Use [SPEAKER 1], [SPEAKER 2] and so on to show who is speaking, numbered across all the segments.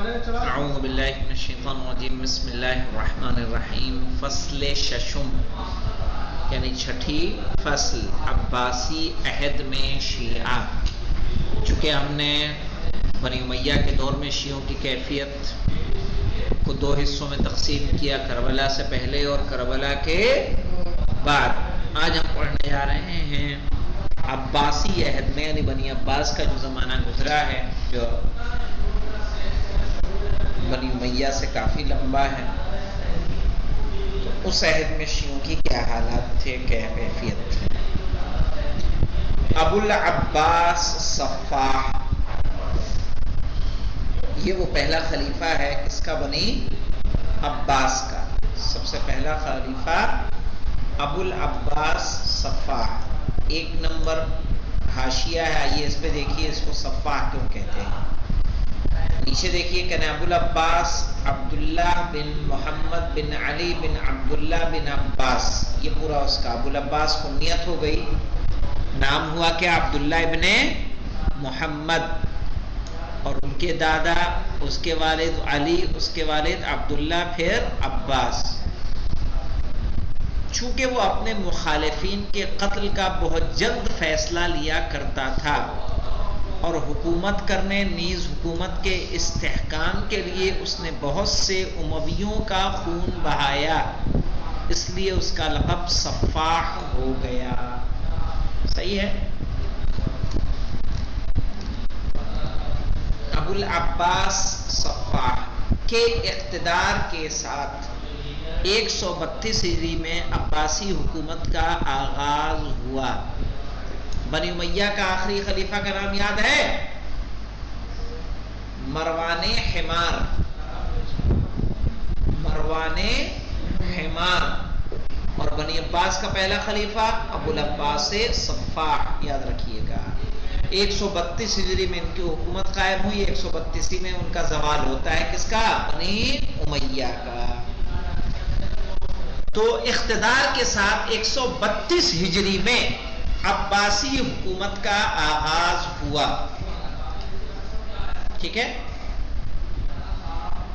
[SPEAKER 1] اعوذ باللہ من الشیطان الرجیم بسم اللہ الرحمن الرحیم فصل ششم یعنی چھٹی فصل عباسی عہد میں شیعہ. چونکہ ہم نے بنی امیہ کے دور میں شیعوں کی کیفیت کو دو حصوں میں تقسیم کیا، کربلا سے پہلے اور کربلا کے بعد. آج ہم پڑھنے جا رہے ہیں عباسی عہد میں، یعنی بنی عباس کا جو زمانہ گزرا ہے، جو بنی امیہ سے کافی لمبا ہے. تو اس عہد میں شیعوں کی کیا حالات تھے، کیا کیفیت تھی. ابو العباس صفاح یہ وہ پہلا خلیفہ ہے کس کا؟ بنی عباس کا. سب سے پہلا خلیفہ ابو العباس صفاح. 1 نمبر حاشیہ ہے، آئیے اس پہ دیکھیے اس کو صفاح کیوں کہتے ہیں. نیچے دیکھیے کہ ابو العباس عبداللہ بن محمد بن علی بن عبداللہ بن عباس، یہ پورا اس کا ابو العباس کنیت ہو گئی. نام ہوا کیا؟ عبداللہ ابن محمد، اور ان کے دادا اس کے والد علی، اس کے والد عبداللہ، پھر عباس. چونکہ وہ اپنے مخالفین کے قتل کا بہت جلد فیصلہ لیا کرتا تھا اور حکومت کرنے نیز حکومت کے استحکام کے لیے اس نے بہت سے امویوں کا خون بہایا، اس لیے اس کا لقب صفاح ہو گیا. صحیح ہے. ابو العباس صفاح کے اقتدار کے ساتھ 132 ہجری میں عباسی حکومت کا آغاز ہوا. بنی امیہ کا آخری خلیفہ کا نام یاد ہے؟ مروان حمار. مروان حمار. اور بنی عباس کا پہلا خلیفہ ابو العباس صفاح، یاد رکھیے گا. 132 ہجری میں ان کی حکومت قائم ہوئی. 132 میں ان کا زوال ہوتا ہے. کس کا؟ بنی امیہ کا. تو اقتدار کے ساتھ 132 ہجری میں عباسی حکومت کا آغاز ہوا. ٹھیک ہے.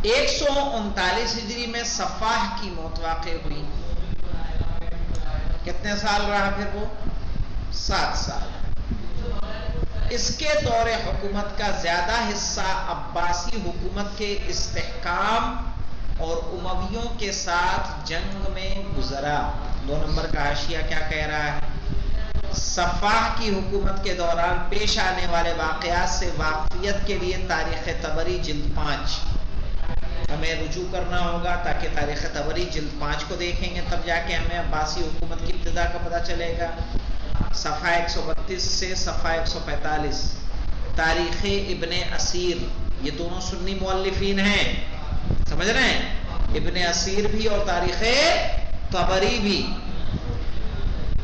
[SPEAKER 1] 139 ہجری میں صفاح کی موت واقع ہوئی. کتنے سال رہا پھر وہ؟ 7 سال. اس کے دور حکومت کا زیادہ حصہ عباسی حکومت کے استحکام اور امویوں کے ساتھ جنگ میں گزرا. 2 نمبر کا حاشیہ کیا کہہ رہا ہے؟ صفاح کی حکومت کے دوران پیش آنے والے واقعات سے واقفیت کے لیے تاریخ طبری جلد 5 ہمیں رجوع کرنا ہوگا، تاکہ تاریخ طبری جلد 5 کو دیکھیں گے تب جا کے ہمیں عباسی حکومت کی ابتدا کا پتہ چلے گا. صفحہ 132 سے صفحہ 145. تاریخ ابن اسیر، یہ دونوں سنی مؤلفین ہیں، سمجھ رہے ہیں؟ ابن اسیر بھی اور تاریخ طبری بھی.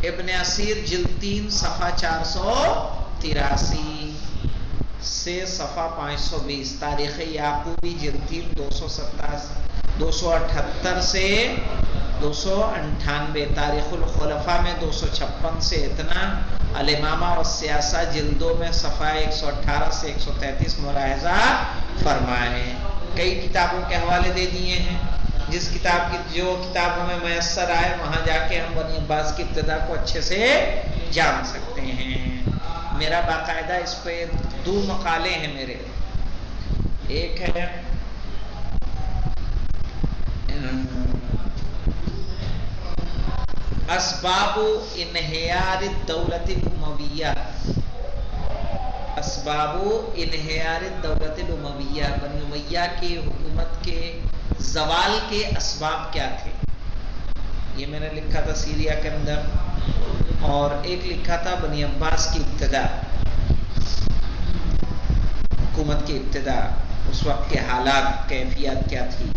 [SPEAKER 1] ابن اسیر جلد 3 صفحہ 483 سے صفحہ 520. تاریخ یعقوبی جلد 3 278 سے 298. تاریخ الخلفاء میں 256 سے اتنا. الامامہ والسیاسہ جلدوں میں صفحہ 118 سے 133 ملاحظہ فرمائیں. کئی کتابوں کے حوالے دے دیے ہیں. جس کتاب کی جو کتاب ہمیں میسر آئے وہاں جا کے ہم بنی عباس کی ابتدا کو اچھے سے جان سکتے ہیں. میرا باقاعدہ اس پہ 2 مقالے ہیں میرے. ایک ہے اسباب انہیار الدولت الامویہ. اسباب انہیار الدولت الامویہ، بنی امیہ کی حکومت کے زوال کے اسباب کیا تھے. یہ میں نے لکھا تھا سیریا کے اندر. اور ایک لکھا تھا بنی عباس کی ابتدا، حکومت کی ابتدا، اس وقت کے حالات، کیفیت کیا تھی.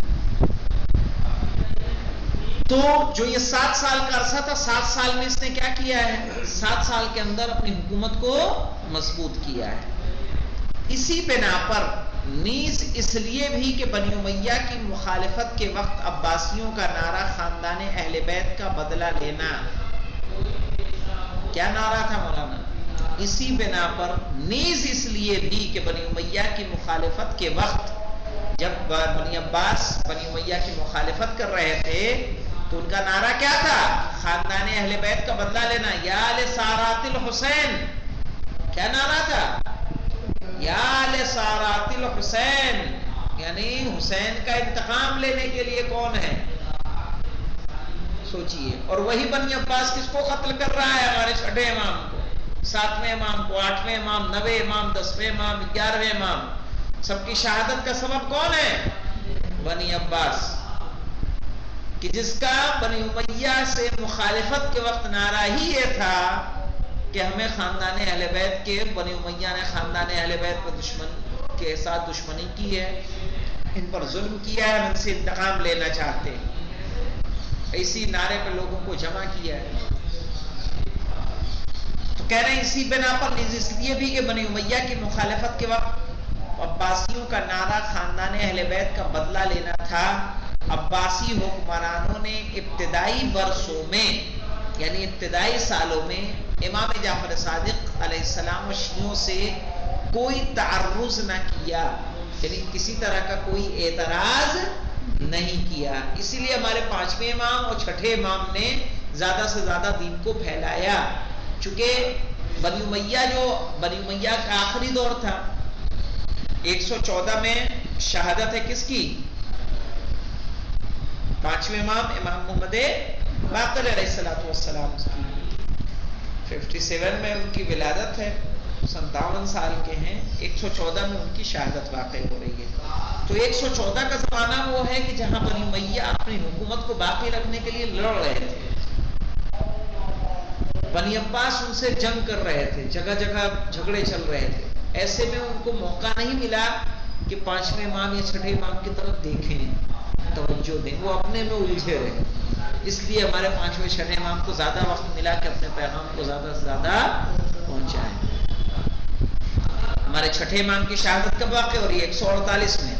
[SPEAKER 1] تو جو یہ 7 سال کا عرصہ تھا، 7 سال میں اس نے کیا کیا ہے؟ 7 سال کے اندر اپنی حکومت کو مضبوط کیا ہے. اسی بنا پر نیز اس لیے بھی کہ بنی امیہ کی مخالفت کے وقت عباسیوں کا نعرہ خاندان اہل بیت کا بدلہ لینا. کیا نعرہ تھا مولانا؟ اسی بنا پر نیز اس لیے بھی کہ بنی امیہ کی مخالفت کے وقت جب بنی عباس بنی امیہ کی مخالفت کر رہے تھے تو ان کا نعرہ کیا تھا؟ خاندان اہل بیت کا بدلہ لینا. یا آل سارات الحسین، کیا نعرہ تھا؟ یا آل سارات الحسین، یعنی حسین کا انتقام لینے کے لیے کون ہے؟ سوچئے. اور وہی بنی عباس کس کو قتل کر رہا ہے؟ ہمارے چھٹے امام کو، 7ویں امام کو، 8ویں امام، 9ویں امام، 10ویں امام، 11ویں امام. سب کی شہادت کا سبب کون ہے؟ بنی عباس، کہ جس کا بنی امیہ سے مخالفت کے وقت نعرہ ہی یہ تھا کہ ہمیں خاندان اہل بیت کے، بنی امیہ نے خاندان اہل بیت پر دشمن کے ساتھ دشمنی کی ہے، ان پر ظلم کیا ہے، ہم ان سے انتقام لینا چاہتے ہیں. اسی نعرے پہ لوگوں کو جمع کیا ہے. تو کہہ رہے ہیں اسی بنا پر اس لیے بھی کہ بنی امیہ کی مخالفت کے وقت عباسیوں کا نعرہ خاندان اہل بیت کا بدلہ لینا تھا. عباسی حکمرانوں نے ابتدائی برسوں میں، یعنی ابتدائی سالوں میں، امام جعفر صادق علیہ السلام و شیعوں سے کوئی تعرض نہ کیا، یعنی کسی طرح کا کوئی اعتراض نہیں کیا. اسی لیے ہمارے 5ویں امام اور 6ٹھے امام نے زیادہ سے زیادہ دین کو پھیلایا. چونکہ بنی امیہ کا آخری دور تھا. 114 میں شہادت ہے کس کی؟ 5ویں امام محمد باقر علیہ السلام کی. 57 میں ان کی ولادت ہے، 57 سال کے ہیں. 114 میں ان کی شہادت واقع ہو رہی ہے. تو 114 کا زمانہ وہ ہے کہ جہاں بنی امیہ اپنی حکومت کو باقی رکھنے کے لیے لڑ رہے تھے. بنی عباس ان سے جنگ کر رہے تھے، جگہ جگہ جھگڑے چل رہے تھے. ایسے میں ان کو موقع نہیں ملا کہ 5ویں امام یا 6ٹھے امام کی طرف دیکھیں، توجہ دیں. وہ اپنے میں الجھے رہے. اس لیے ہمارے 5ویں 6ٹھے امام کو زیادہ وقت ملا کہ اپنے پیغام کو زیادہ سے زیادہ پہنچائیں. ہمارے 6ٹھے امام کی شہادت کب واقع ہو رہی ہے؟ 148 میں.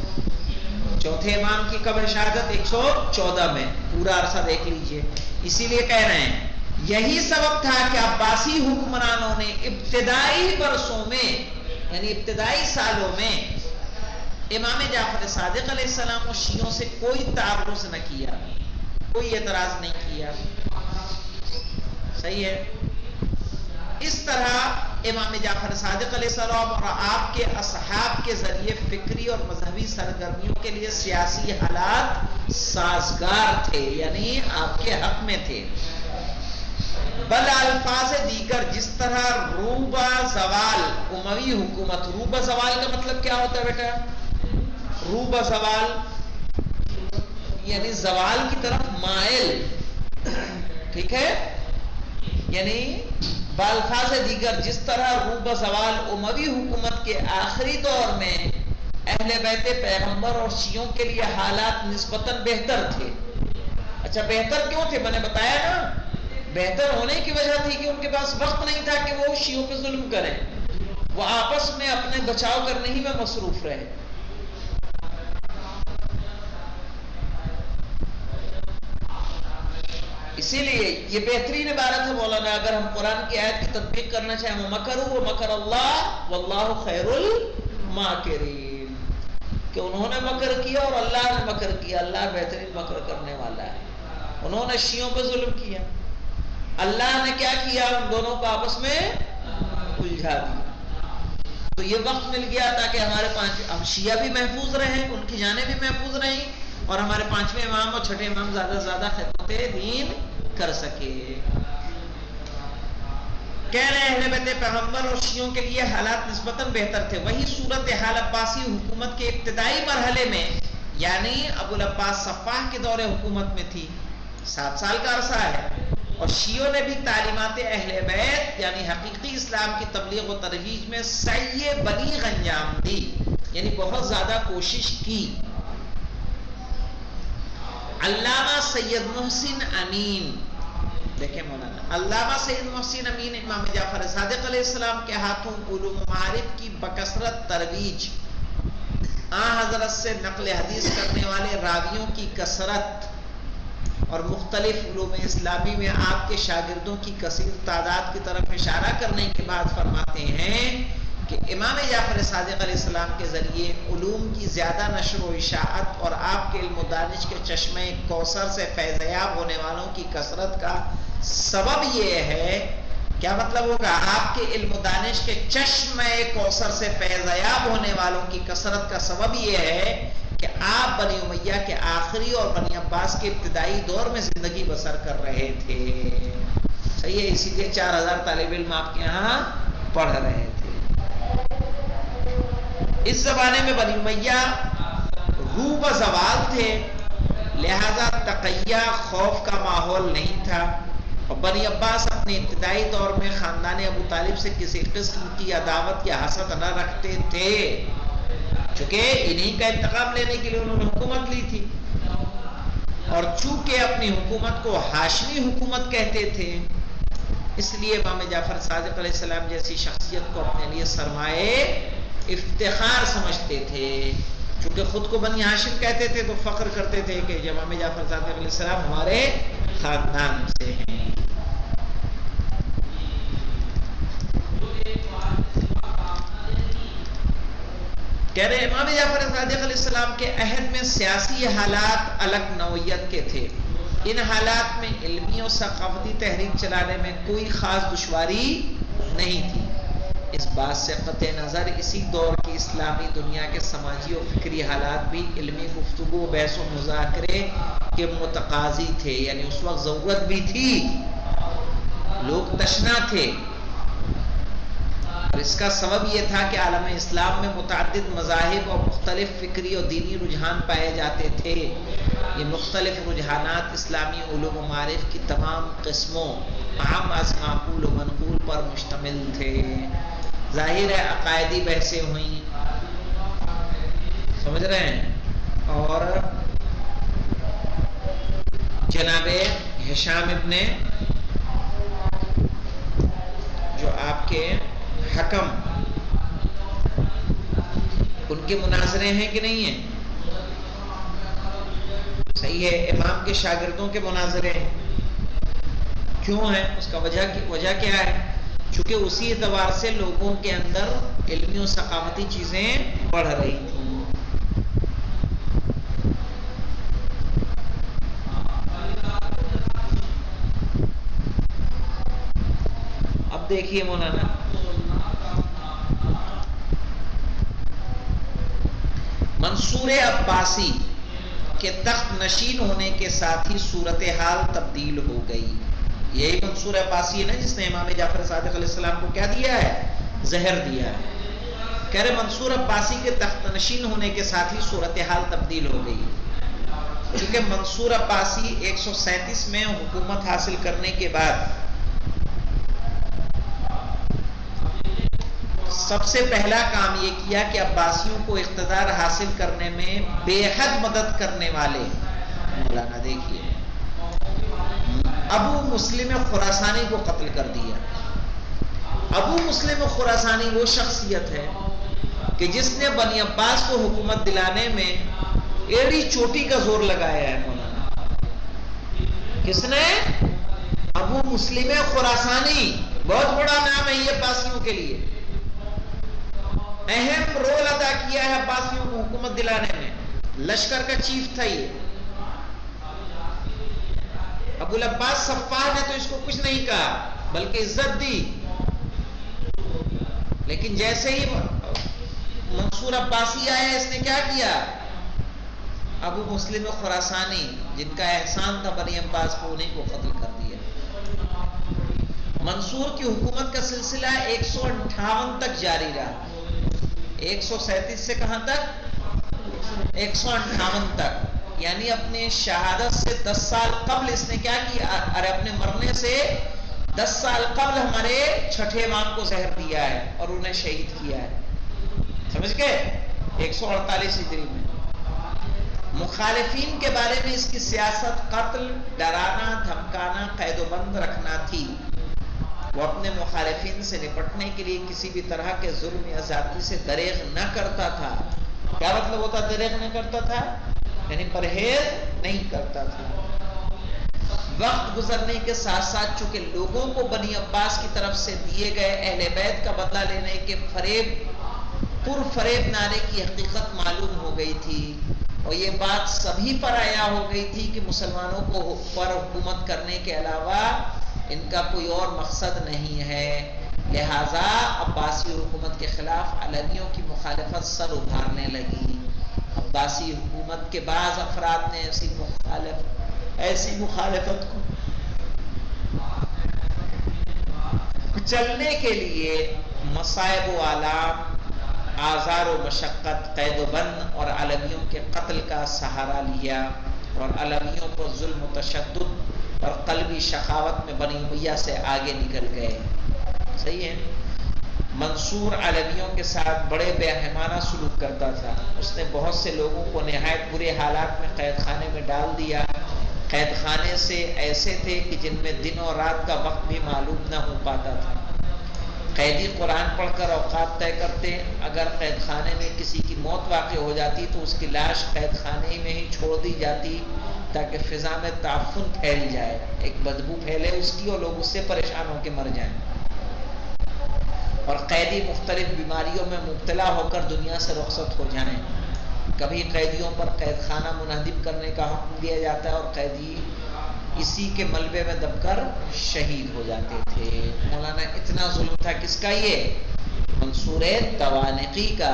[SPEAKER 1] 4تھے امام کی کب ہے شہادت؟ 114 میں. پورا عرصہ دیکھ لیجئے. اسی لیے کہہ رہے ہیں یہی سبب تھا کہ عباسی حکمرانوں نے ابتدائی برسوں میں، یعنی ابتدائی سالوں میں، امام جعفر صادق علیہ السلام و شیعوں سے کوئی تعرض نہ کیا، کوئی اعتراض نہیں کیا. صحیح ہے. اس طرح امام جعفر صادق علیہ السلام اور آپ کے اصحاب کے ذریعے فکری اور مذہبی سرگرمیوں کے لیے سیاسی حالات سازگار تھے، یعنی آپ کے حق میں تھے. بل الفاظ دیگر جس طرح روبہ زوال اموی حکومت. روبہ زوال کا مطلب کیا ہوتا ہے بیٹا؟ روبہ زوال یعنی زوال کی طرف مائل، ٹھیک ہے. یعنی بالفاظ دیگر جس طرح روبہ زوال اموی حکومت کے آخری دور میں اہل بیت پیغمبر اور شیعوں کے لیے حالات نسبتاً بہتر تھے. اچھا بہتر کیوں تھے؟ میں نے بتایا نا، بہتر ہونے کی وجہ تھی کہ ان کے پاس وقت نہیں تھا کہ وہ شیعوں پہ ظلم کریں. وہ آپس میں اپنے بچاؤ کرنے ہی میں مصروف رہے. اسی لیے یہ بہترین عبارت ہے مولانا، اگر ہم قرآن کی آیت کی تطبیق کرنا چاہیں، وَمَكَرُوا وَمَكَرَ اللَّهُ وَاللَّهُ خَيْرُ الْمَاكِرِينَ، کہ انہوں نے مکر کیا اور اللہ نے مکر کیا. اللہ بہترین مکر کرنے والا ہے. انہوں نے شیعوں پہ ظلم کیا، اللہ نے کیا کیا؟ ان دونوں کو آپس میں الجھا دیا. تو یہ وقت مل گیا تاکہ ہم شیعہ بھی محفوظ رہیں، ان کی جانیں بھی محفوظ رہیں، اور ہمارے 5ویں امام اور 6ٹھے امام زیادہ سے زیادہ خدمت دین کر سکے. کہہ رہے اہل بیت پیغمبر اور شیعوں کے لیے حالات نسبتاً بہتر تھے. وہی صورتحال عباسی حکومت کے ابتدائی مرحلے میں، یعنی ابو العباس صفاح کے دور حکومت میں تھی. 7 سال کا عرصہ ہے. اور شیعوں نے بھی تعلیمات اہل بیت یعنی حقیقی اسلام کی تبلیغ و ترویج میں سعی بلیغ انجام دی، یعنی بہت زیادہ کوشش کی. علامہ سید محسن امین، دیکھیں مولانا، علامہ سید محسن امین امام جعفر صادق علیہ السلام کے ہاتھوں علوم و معارف کی بکثرت ترویج، حضرت سے نقل حدیث کرنے والے راویوں کی کثرت اور مختلف علوم اسلامی میں آپ کے شاگردوں کی کثیر تعداد کی طرف اشارہ کرنے کے بعد فرماتے ہیں کہ کہ امام جعفر صادق علیہ السلام کے ذریعے علوم کی زیادہ نشر و اشاعت اور آپ کے علم و دانش کے چشمہ کوثر سے فیض یاب ہونے والوں کی کثرت کا سبب یہ ہے. کیا مطلب ہوگا؟ آپ کے علم و دانش کے چشمہ کوثر سے فیض یاب ہونے والوں کی کثرت کا سبب یہ ہے کہ آپ بنی امیہ کے آخری اور بنی عباس کے ابتدائی دور میں زندگی بسر کر رہے تھے. صحیح ہے، اسی لیے 4000 طالب علم آپ کے یہاں پڑھ رہے تھے. اس زمانے میں بنی امیہ روح و زوال تھے، لہذا تقیہ خوف کا ماحول نہیں تھا، اور بنی عباس اپنے ابتدائی دور میں خاندان ابو طالب سے کسی قسم کی عداوت یا حسد نہ رکھتے تھے، چونکہ انہی کا انتقام لینے کے لیے انہوں نے حکومت لی تھی، اور چونکہ اپنی حکومت کو ہاشمی حکومت کہتے تھے، اس لیے امام جعفر صادق علیہ السلام جیسی شخصیت کو اپنے لیے سرمایہ افتخار سمجھتے تھے. چونکہ خود کو بنی ہاشم کہتے تھے تو فخر کرتے تھے کہ امام جعفر صادق علیہ السلام ہمارے خاندان سے ہیں. کہہ رہے امام جعفر صادق علیہ السلام کے عہد میں سیاسی حالات الگ نوعیت کے تھے. ان حالات میں علمی اور ثقافتی تحریک چلانے میں کوئی خاص دشواری نہیں تھی. اس بات سے قطع نظر اسی دور کی اسلامی دنیا کے سماجی اور فکری حالات بھی علمی گفتگو، بحث و مذاکرے کے متقاضی تھے. یعنی اس وقت ضرورت بھی تھی، لوگ تشنا تھے، اور اس کا سبب یہ تھا کہ عالم اسلام میں متعدد مذاہب اور مختلف فکری اور دینی رجحان پائے جاتے تھے. یہ مختلف رجحانات اسلامی علوم و معارف کی تمام قسموں، عام از معقول و منقول پر مشتمل تھے. ظاہر ہے عقائدی بحثیں ہوئیں، سمجھ رہے ہیں، اور جناب ہشام ابن جو آپ کے حکم، ان کے مناظرے ہیں کہ نہیں ہیں؟ صحیح ہے، امام کے شاگردوں کے مناظرے ہیں. کیوں ہیں؟ اس کا وجہ کیا ہے؟ چونکہ اسی اعتبار سے لوگوں کے اندر علمی و ثقافتی چیزیں بڑھ رہی تھیں. اب دیکھیے مولانا، منصور عباسی کے تخت نشین ہونے کے ساتھ ہی صورتحال تبدیل ہو گئی. یہی منصور عباسی ہے نا جس نے امام جعفر صادق علیہ السلام کو کیا دیا ہے؟ زہر دیا ہے. کہہ رہے منصور عباسی کے تخت نشین ہونے کے ساتھ ہی صورتحال تبدیل ہو گئی. کیونکہ منصور عباسی 137 میں حکومت حاصل کرنے کے بعد سب سے پہلا کام یہ کیا کہ عباسیوں کو اقتدار حاصل کرنے میں بے حد مدد کرنے والے، مولانا دیکھیے، ابو مسلم خراسانی کو قتل کر دیا. ابو مسلم خراسانی وہ شخصیت ہے کہ جس نے بنی عباس کو حکومت دلانے میں ایڑی چوٹی کا زور لگایا ہے. مولانا کس نے؟ ابو مسلم خراسانی. بہت بڑا نام ہے یہ عباسیوں کے لیے، اہم رول ادا کیا ہے عباسیوں کو حکومت دلانے میں. لشکر کا چیف تھا یہ. ابو العباس صفار نے تو اس کو کچھ نہیں کہا بلکہ عزت دی، لیکن جیسے ہی منصور عباسی آیا اس نے کیا کیا؟ ابو مسلم خراسانی جن کا احسان تھا بنی عباس کو، انہیں کو قتل کر دیا. منصور کی حکومت کا سلسلہ 158 تک جاری رہا. 137 سے کہاں تک؟ 158 تک. یعنی اپنے شہادت سے 10 سال قبل اس نے کیا کیا؟ ارے اپنے مرنے سے 10 سال قبل ہمارے چھٹے امام کو زہر دیا ہے اور انہیں شہید کیا ہے. سمجھ گئے؟ 148 ہجری میں. مخالفین کے بارے میں اس کی سیاست قتل، ڈرانا، دھمکانا، قید و بند رکھنا تھی. وہ اپنے مخالفین سے نپٹنے کے لیے کسی بھی طرح کے ظلم یا زیادتی سے دریغ نہ کرتا تھا. کیا مطلب ہوتا دریغ نہ کرتا تھا؟ یعنی پرہیز نہیں کرتا تھا. وقت گزرنے کے ساتھ ساتھ چونکہ لوگوں کو بنی عباس کی طرف سے دیے گئے اہل بیت کا بدلہ لینے کے فریب نعرے کی حقیقت معلوم ہو گئی تھی، اور یہ بات سبھی پر عیا ہو گئی تھی کہ مسلمانوں کو پر حکومت کرنے کے علاوہ ان کا کوئی اور مقصد نہیں ہے، لہٰذا عباسی حکومت کے خلاف علویوں کی مخالفت سر ابھارنے لگی۔ عباسی حکومت کے بعض افراد نے ایسی مخالفت کو کچلنے کے لیے مصائب و آلام، آزار و مشقت، قید و بند اور علویوں کے قتل کا سہارا لیا، اور علویوں کو ظلم و تشدد اور قلبی شقاوت میں بنی امیہ سے آگے نکل گئے۔ صحیح ہے؟ منصور علویوں کے ساتھ بڑے بے رحمانہ سلوک کرتا تھا، اس نے بہت سے لوگوں کو نہایت برے حالات میں قید خانے میں ڈال دیا۔ قید خانے سے ایسے تھے کہ جن میں دن اور رات کا وقت بھی معلوم نہ ہو پاتا تھا۔ قیدی قرآن پڑھ کر اوقات طے کرتے، اگر قید خانے میں کسی کی موت واقع ہو جاتی تو اس کی لاش قید خانے میں ہی چھوڑ دی جاتی تاکہ فضا میں تعفن پھیل جائے، ایک بدبو پھیلے اس کی اور لوگ اس سے پریشان ہو کے مر جائیں۔ اور قیدی مختلف بیماریوں میں مبتلا ہو کر دنیا سے رخصت ہو جائیں۔ کبھی قیدیوں پر قید خانہ منہدم کرنے کا حکم دیا جاتا ہے اور قیدی اسی کے ملبے میں دب کر شہید ہو جاتے تھے۔ مولانا اتنا ظلم تھا کس کا؟ یہ منصور توانقی کا،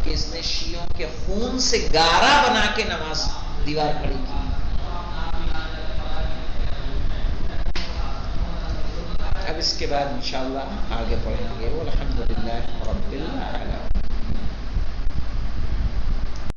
[SPEAKER 1] کہ اس نے شیعوں کے خون سے گارا بنا کے نماز دیوار کھڑی کی۔ اب اس کے بعد انشاءاللہ آگے پڑھیں گے۔ والحمدللہ رب العالمین۔